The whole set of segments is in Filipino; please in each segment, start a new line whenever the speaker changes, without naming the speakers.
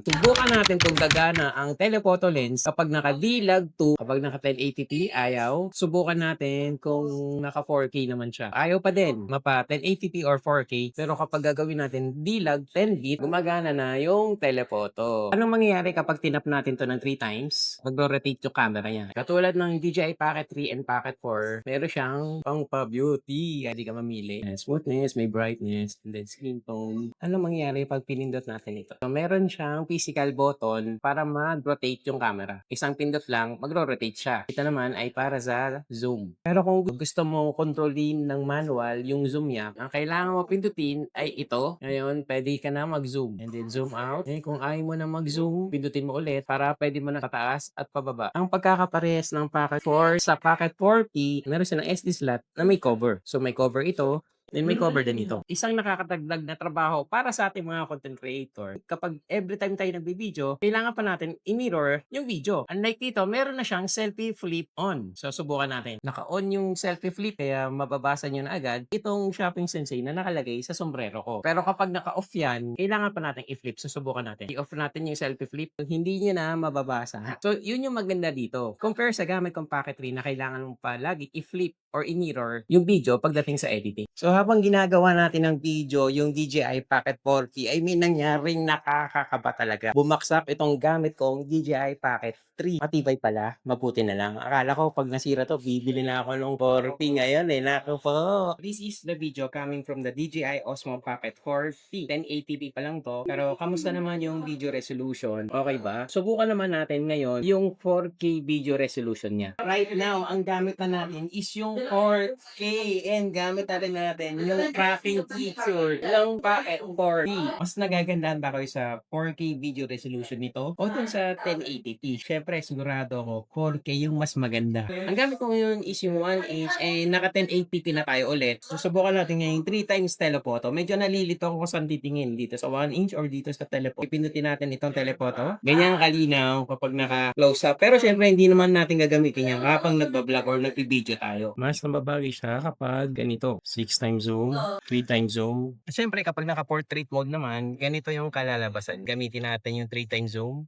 Subukan natin kung gagana ang telephoto lens kapag naka-D-Log 2, kapag naka 1080p ayaw. Subukan natin kung naka 4K naman siya. Ayaw pa din, mapa 1080p or 4K. Pero kapag gagawin natin D-Log 10-bit, gumagana na yung telephoto. Anong mangyayari kapag tinap natin to ng 3 times? Mag-rotate yung camera niya. Katulad ng DJI Pocket 3 and Pocket 4, meron siyang pang pa-beauty. Hindi ka mamili. May smoothness, may brightness, and then skin tone. Anong mangyayari pag pinindot natin ito? So, meron siyang physical button para mag-rotate yung camera. Isang pindot lang, magro-rotate siya. Ito naman ay para sa zoom. Pero kung gusto mo kontrolin ng manual yung zoom niya, ang kailangan mo pindutin ay ito. Ngayon, pwede ka na mag-zoom. And then zoom out. Kung ayaw mo na mag-zoom, pindutin mo ulit para pwede mo na pataas at pababa. Ang pagkakaparehas ng Pocket 4 sa Pocket 4P, meron silang SD slot na may cover. So may cover ito. Then may cover din ito. Isang nakakadagdag na trabaho para sa ating mga content creator. Kapag every time tayo nagbi-video, kailangan pa natin i-mirror yung video. Unlike dito, meron na siyang selfie flip on. So, subukan natin. Naka-on yung selfie flip, kaya mababasa nyo na agad itong Shopping Sensei na nakalagay sa sombrero ko. Pero kapag naka-off yan, kailangan pa natin i-flip. So, subukan natin. I-off natin yung selfie flip. Hindi nyo na mababasa. So, yun yung maganda dito. Compare sa gamit kong Pocket 3 na kailangan mo pa lagi i-flip or i-mirror yung video pagdating sa editing. So habang ginagawa natin ng video, yung DJI Pocket 4K ay may nangyaring nakakakaba talaga. Bumaksak itong gamit kong DJI Pocket 3. Matibay pala, mabuti na lang. Akala ko pag nasira to, bibili na ako ng 4K ngayon eh. Naku po. This is the video coming from the DJI Osmo Pocket 4P. 1080p pa lang to. Pero kamusta naman yung video resolution? Okay ba? Subukan naman natin ngayon yung 4K video resolution niya. Right now, ang gamit na natin is yung 4K and gamit natin yung tracking feature ng Pocket 4P. Mas nagagandahan ba kayo sa 4K video resolution nito o dun sa 1080p? Syempre, sigurado ako 4K yung mas maganda. Ang gamit ko ngayon is yung 1inch and naka 1080p na tayo ulit. Susubukan natin ngayon 3 times telephoto. Medyo nalilito ako kung saan titingin, dito sa 1inch or dito sa telephoto. Ipindutin natin itong telephoto. Ganyan kalinaw kapag naka-close up. Pero syempre, hindi naman natin gagamitin yan kapag nagbablog or nagbi-video tayo. Mas nababagay siya kapag ganito. 6 times zoom, 3 times zoom. Siyempre kapag naka-portrait mode naman, ganito yung kalalabasan. Gamitin natin yung 3 times zoom.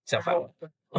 Isa pa.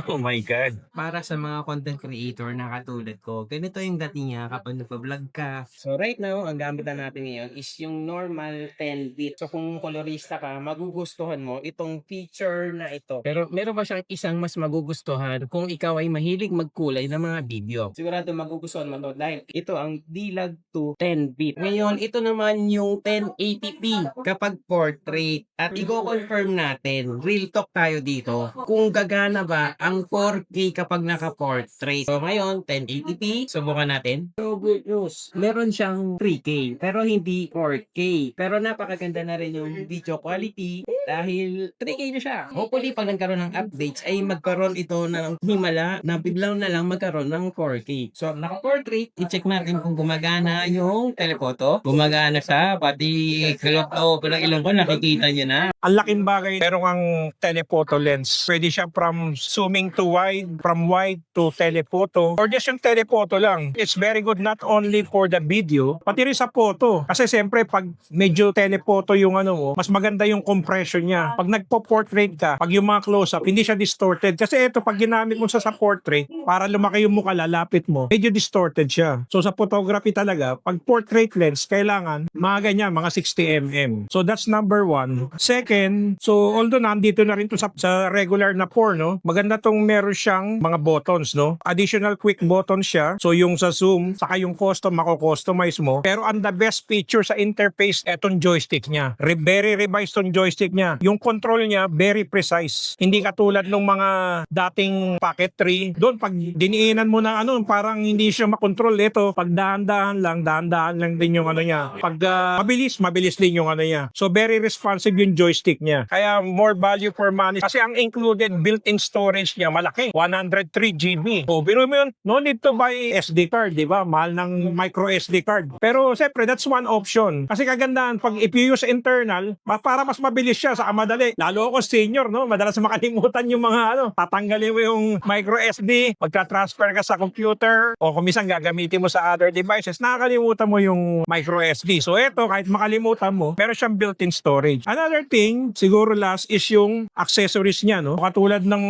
Oh my God. Para sa mga content creator na katulad ko, ganito yung dating niya kapag nagpa-vlog ka. So right now, ang gamit na natin ngayon is yung normal 10-bit. So kung kolorista ka, magugustuhan mo itong feature na ito. Pero meron pa siyang isang mas magugustuhan kung ikaw ay mahilig magkulay ng mga video. Sigurado magugustuhan mo to dahil ito ang D-Log 2 10-bit. Ngayon, ito naman yung 1080p kapag portrait. At i-confirm natin, real talk tayo dito, kung gagana ba ang 4K kapag naka-portrait. So ngayon, 1080p, subukan natin. So good news, meron siyang 3K, pero hindi 4K. Pero napakaganda na rin yung video quality dahil 3K na siya. Hopefully, pag nagkaroon ng updates, ay magkaroon ito ng himala na biglang na lang magkaroon ng 4K. So, naka-portrait, i-check natin kung gumagana yung telephoto. Gumagana siya, pati kilok o ilong ko, nakikita niyo na.
Ang laking bagay, meron kang telephoto lens. Pwede siya from zooming to wide, from wide to telephoto, or just yung telephoto lang. It's very good not only for the video, pati rin sa photo. Kasi siyempre, pag medyo telephoto yung ano mo, mas maganda yung compression niya. Pag nagpo-portrait ka, pag yung mga close-up, hindi siya distorted. Kasi ito, pag ginamit mo sa portrait, para lumaki yung mukha, lalapit mo, medyo distorted siya. So sa photography talaga, pag portrait lens, kailangan mga ganyan, mga 60mm. So that's number one. Second, so although nandito na rin to sa regular na porno, maganda tong meron siyang mga buttons, no? Additional quick buttons siya. So yung sa zoom, saka yung custom, mako-customize mo. Pero ang the best feature sa interface, etong joystick niya. Very revised tong joystick niya. Yung control niya, very precise. Hindi katulad ng mga dating Pocket 3. Doon, pag diniinan mo na ano, parang hindi siya makontrol. Ito, pag dahan-dahan lang din yung ano niya. Pag mabilis din yung ano niya. So very responsive yung joystick niya. Kaya more value for money. Kasi ang included built-in storage storage niya malaki, 103 GB. So, biro mo yun, no need to buy SD card, di ba? Mahal ng micro SD card. Pero, siyempre, that's one option. Kasi kagandahan, pag if you use internal, para mas mabilis siya sa madali. Lalo ako senior, no? Madalas makalimutan yung mga, tatanggalin mo yung micro SD, magka-transfer ka sa computer, o kung minsan gagamitin mo sa other devices, nakakalimutan mo yung micro SD. So, eto, kahit makalimutan mo, meron siyang built-in storage. Another thing, siguro last is yung accessories niya, no? Katulad ng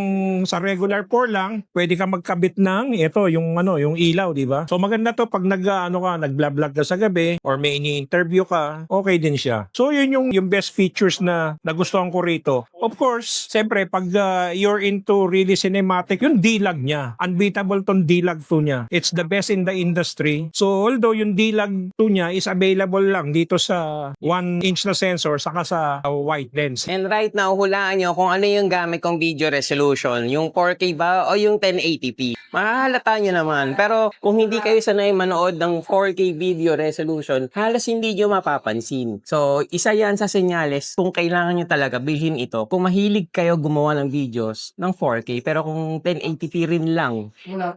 sa regular 4 lang, pwede ka magkabit ng yung ilaw, di ba? So maganda to pag nagblog ka sa gabi or may ini-interview ka, okay din siya. So yun yung best features na nagustuhan ko rito. Of course, siyempre pag you're into really cinematic, yung D-Log niya, unbeatable tong D-Log 2 niya. It's the best in the industry. So although yung D-Log 2 niya is available lang dito sa 1 inch na sensor saka sa wide lens.
And right now, hulaan nyo kung ano yung gamit kong video resolution. Yung 4K ba o yung 1080p. Mahahalata nyo naman. Pero kung hindi kayo sanay manood ng 4K video resolution, halos hindi nyo mapapansin. So, isa yan sa senyales kung kailangan nyo talaga bilhin ito. Kung mahilig kayo gumawa ng videos ng 4K, pero kung 1080p rin lang,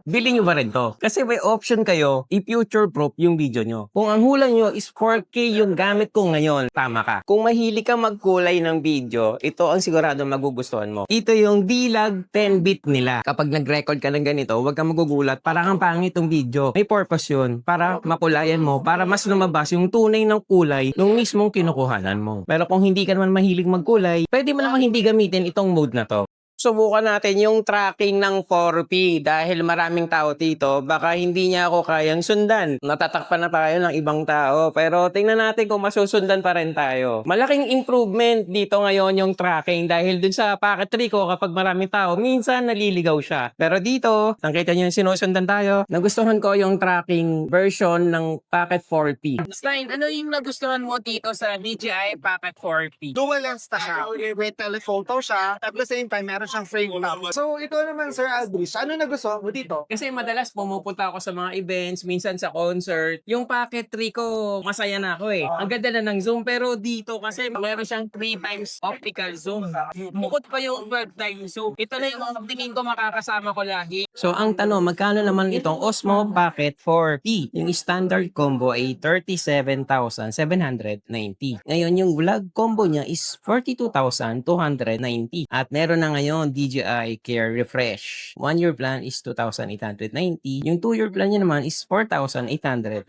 bilhin nyo ba rin to? Kasi may option kayo, i-future-proof yung video nyo. Kung ang hula nyo is 4K yung gamit ko ngayon, tama ka. Kung mahilig ka magkulay ng video, ito ang sigurado magugustuhan mo. Ito yung D-Log 10-bit nila. Kapag nag-record ka ng ganito, huwag kang magugulat. Parang ang pangit yung video. May purpose yun. Para makulayan mo. Para mas lumabas yung tunay ng kulay nung mismong kinukuhanan mo. Pero kung hindi ka naman mahilig magkulay, pwede mo naman hindi gamitin itong mode na to. Subukan natin yung tracking ng 4P dahil maraming tao dito, baka hindi niya ako kayang sundan. Natatakpan na tayo ng ibang tao, pero tingnan natin kung masusundan pa rin tayo. Malaking improvement dito ngayon yung tracking dahil dun sa Pocket 3 ko kapag maraming tao, minsan naliligaw siya. Pero dito, nakita niyo yung sinusundan tayo, nagustuhan ko yung tracking version ng Pocket 4P. Stein, ano yung nagustuhan mo dito sa DJI Pocket 4P?
Dual lens na siya. May telephoto siya. At the same time, meron siyang frame top. So, ito naman, Sir Aldris, ano nagustuhan mo dito?
Kasi madalas pumupunta ako sa mga events, minsan sa concert. Yung Pocket 3 ko, masaya na ako eh. Ang ganda na ng zoom, pero dito kasi meron siyang 3 times optical zoom. Bukod pa yung 12 times zoom. Ito na yung tingin ko makakasama ko lagi. So, ang tanong, magkano naman itong Osmo Pocket 4P? Yung standard combo ay 37,790. Ngayon, yung vlog combo niya is 42,290. At meron na ngayon DJI Care Refresh. 1-year plan is 2,890. Yung 2-year plan niya naman is 4,890.